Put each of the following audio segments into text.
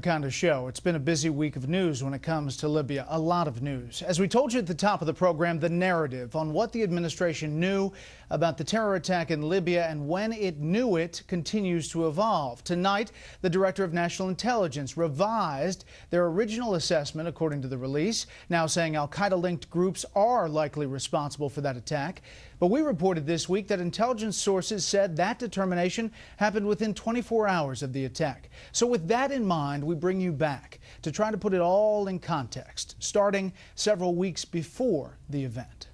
Kind of show. It's been a busy week of news when it comes to Libya, a lot of news. As we told you at the top of the program, the narrative on what the administration knew about the terror attack in Libya and when it knew it continues to evolve. Tonight, the Director of National Intelligence revised their original assessment, according to the release, now saying al-Qaeda-linked groups are likely responsible for that attack. But we reported this week that intelligence sources said that determination happened within 24 hours of the attack. So with that in mind, we bring you back to try to put it all in context, starting several weeks before the event.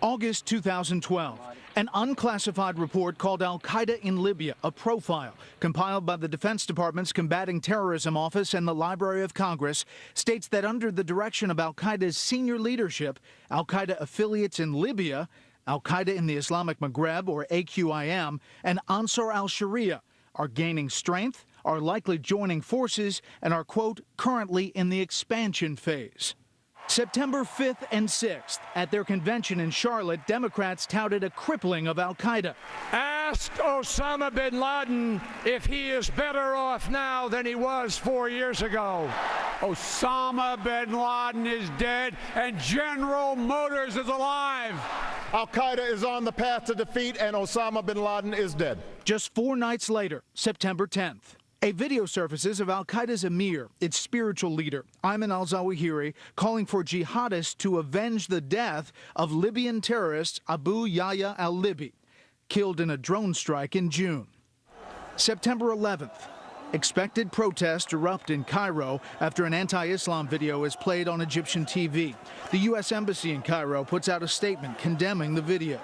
August 2012, an unclassified report called Al-Qaeda in Libya, a profile compiled by the Defense Department's Combating Terrorism Office and the Library of Congress, states that under the direction of Al-Qaeda's senior leadership, Al-Qaeda affiliates in Libya, Al-Qaeda in the Islamic Maghreb, or AQIM, and Ansar al-Sharia are gaining strength, are likely joining forces, and are, quote, currently in the expansion phase. September 5th and 6th, at their convention in Charlotte, Democrats touted a crippling of al-Qaeda. Ask Osama bin Laden if he is better off now than he was 4 years ago. Osama bin Laden is dead and General Motors is alive. Al-Qaeda is on the path to defeat and Osama bin Laden is dead. Just 4 nights later, September 10th. A video surfaces of al-Qaeda's emir, its spiritual leader, Ayman al-Zawahiri, calling for jihadists to avenge the death of Libyan terrorist Abu Yahya al-Libi, killed in a drone strike in June. September 11th. Expected protests erupt in Cairo after an anti-Islam video is played on Egyptian TV. The U.S. Embassy in Cairo puts out a statement condemning the video.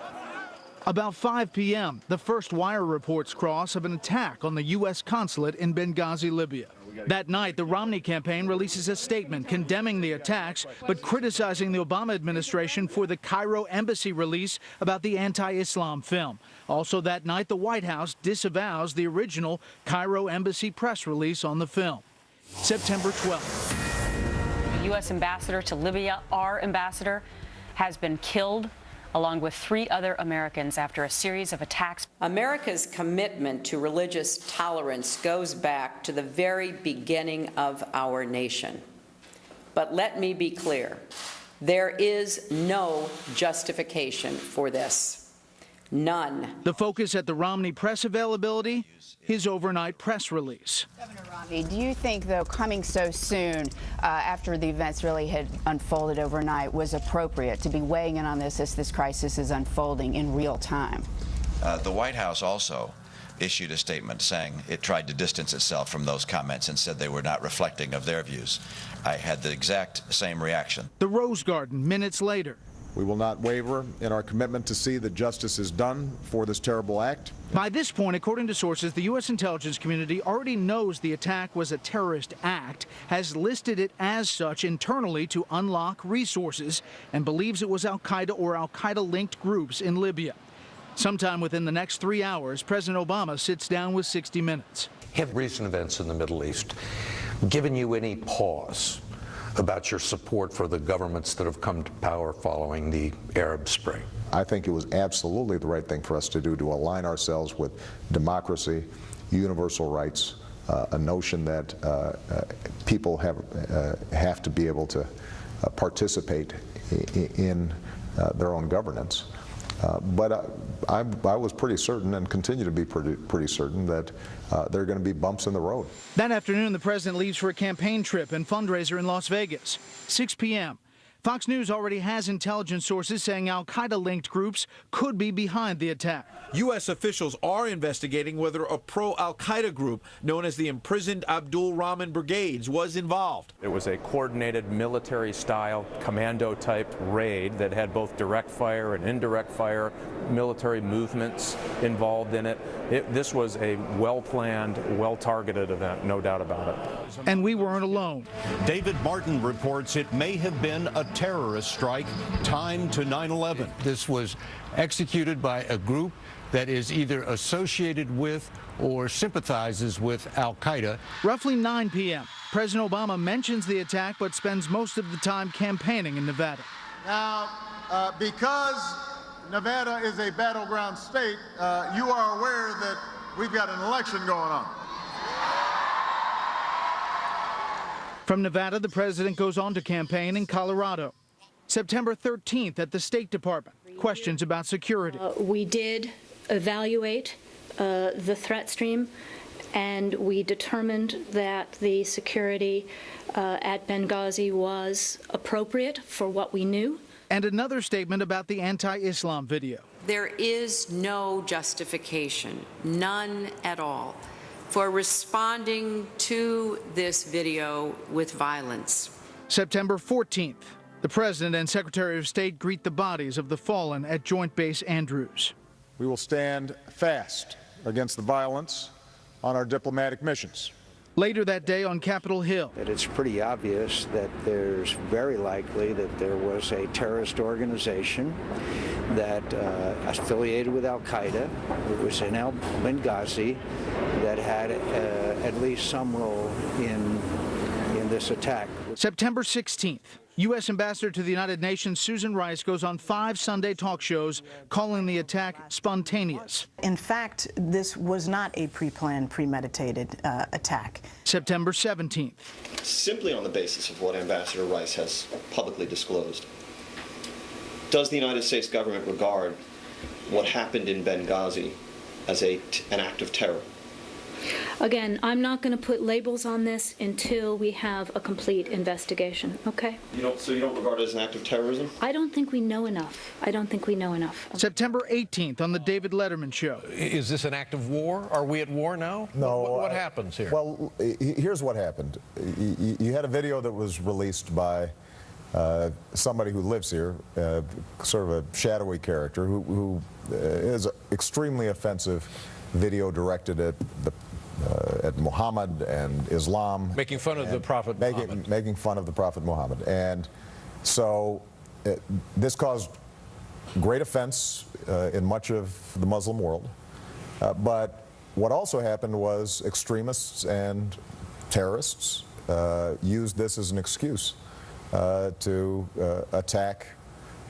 About 5 p.m., the first wire reports cross of an attack on the U.S. consulate in Benghazi, Libya. That night, the Romney campaign releases a statement condemning the attacks, but criticizing the Obama administration for the Cairo embassy release about the anti-Islam film. Also that night, the White House disavows the original Cairo embassy press release on the film. September 12th. The U.S. ambassador to Libya, our ambassador, has been killed, along with 3 other Americans after a series of attacks. America's commitment to religious tolerance goes back to the very beginning of our nation. But let me be clear, there is no justification for this. None. The focus at the Romney press availability, his overnight press release. Governor Romney, do you think, though, coming so soon after the events really had unfolded overnight was appropriate to be weighing in on this as this crisis is unfolding in real time? The White House also issued a statement saying it tried to distance itself from those comments and said they were not reflecting of their views. I had the exact same reaction. The Rose Garden minutes later. We will not waver in our commitment to see that justice is done for this terrible act. By this point, according to sources, the U.S. intelligence community already knows the attack was a terrorist act, has listed it as such internally to unlock resources, and believes it was al-Qaeda or al-Qaeda-linked groups in Libya. Sometime within the next 3 hours, President Obama sits down with 60 Minutes. Have recent events in the Middle East given you any pause about your support for the governments that have come to power following the Arab Spring? I think it was absolutely the right thing for us to do, to align ourselves with democracy, universal rights, a notion that people have to be able to participate in their own governance. But I was pretty certain, and continue to be pretty certain, that there are going to be bumps in the road. That afternoon, the president leaves for a campaign trip and fundraiser in Las Vegas. 6 p.m. Fox News already has intelligence sources saying al-Qaeda-linked groups could be behind the attack. U.S. officials are investigating whether a pro-al-Qaeda group known as the imprisoned Abdul Rahman Brigades was involved. It was a coordinated military-style, commando-type raid that had both direct fire and indirect fire, military movements involved in it. This was a well-planned, well-targeted event, no doubt about it. And we weren't alone. David Martin reports it may have been a terrorist strike timed to 9/11. This was executed by a group that is either associated with or sympathizes with al-Qaeda. Roughly 9 p.m., President Obama mentions the attack but spends most of the time campaigning in Nevada. Now, because Nevada is a battleground state, you are aware that we've got an election going on. From Nevada, the president goes on to campaign in Colorado. September 13th at the State Department. Questions about security. We did evaluate the threat stream, and we determined that the security at Benghazi was appropriate for what we knew. And another statement about the anti-Islam video. There is no justification, none at all, for responding to this video with violence. September 14th, the President and Secretary of State greet the bodies of the fallen at Joint Base Andrews. We will stand fast against the violence on our diplomatic missions. Later that day on Capitol Hill. It's pretty obvious that there's very likely that there was a terrorist organization that affiliated with al-Qaeda. It was in Benghazi that had at least some role in this attack. September 16th. U.S. Ambassador to the United Nations Susan Rice goes on 5 Sunday talk shows calling the attack spontaneous. In fact, this was not a pre-planned, premeditated attack. September 17th. Simply on the basis of what Ambassador Rice has publicly disclosed, does the United States government regard what happened in Benghazi as an act of terror? Again, I'm not going to put labels on this until we have a complete investigation, okay? So you don't regard it as an act of terrorism? I don't think we know enough. I don't think we know enough. September 18th on the David Letterman Show. Is this an act of war? Are we at war now? No. What happens here? Well, here's what happened. You had a video that was released by somebody who lives here, sort of a shadowy character, who is an extremely offensive video directed at Muhammad and Islam. Making fun of the Prophet Muhammad. Making fun of the Prophet Muhammad. And so this caused great offense in much of the Muslim world. But what also happened was extremists and terrorists used this as an excuse to attack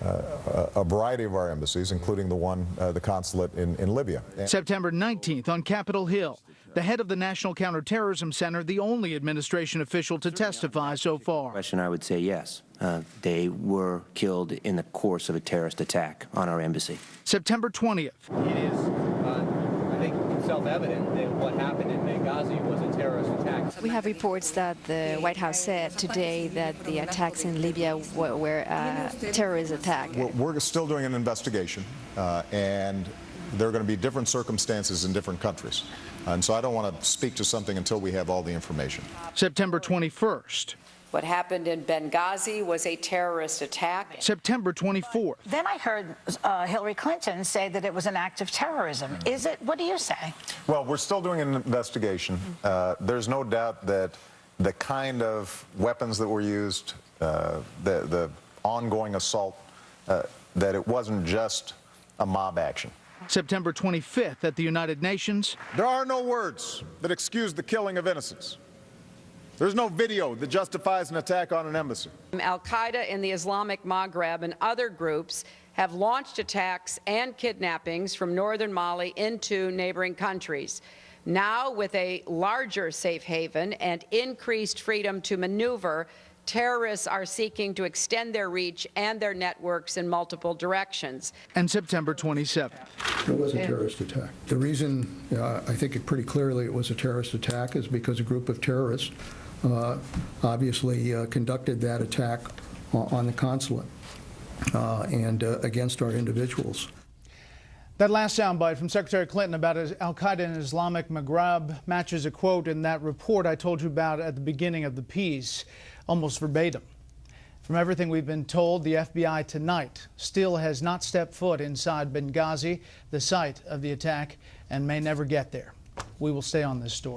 a variety of our embassies, including the consulate in Libya. September 19th on Capitol Hill. The head of the National Counterterrorism Center, the only administration official to testify so far. Question, I would say yes. They were killed in the course of a terrorist attack on our embassy. September 20th. It is, I think, self-evident that what happened in Benghazi was a terrorist attack. We have reports that the White House said today that the attacks in Libya were a terrorist attack. We're still doing an investigation, and there are going to be different circumstances in different countries. And so I don't want to speak to something until we have all the information. September 21st. What happened in Benghazi was a terrorist attack. September 24th. Then I heard Hillary Clinton say that it was an act of terrorism. Is it? What do you say? Well, we're still doing an investigation. There's no doubt that the kind of weapons that were used, the ongoing assault, that it wasn't just a mob action. September 25th at the United Nations. There are no words that excuse the killing of innocents. There's no video that justifies an attack on an embassy. Al-Qaeda in the Islamic Maghreb and other groups have launched attacks and kidnappings from northern Mali into neighboring countries. Now, with a larger safe haven and increased freedom to maneuver, terrorists are seeking to extend their reach and their networks in multiple directions. And September 27th. It was a terrorist attack. The reason I think it pretty clearly it was a terrorist attack is because a group of terrorists obviously conducted that attack on the consulate and against our individuals. That last soundbite from Secretary Clinton about al-Qaeda in Islamic Maghreb matches a quote in that report I told you about at the beginning of the piece, almost verbatim. From everything we've been told, the FBI tonight still has not stepped foot inside Benghazi, the site of the attack, and may never get there. We will stay on this story.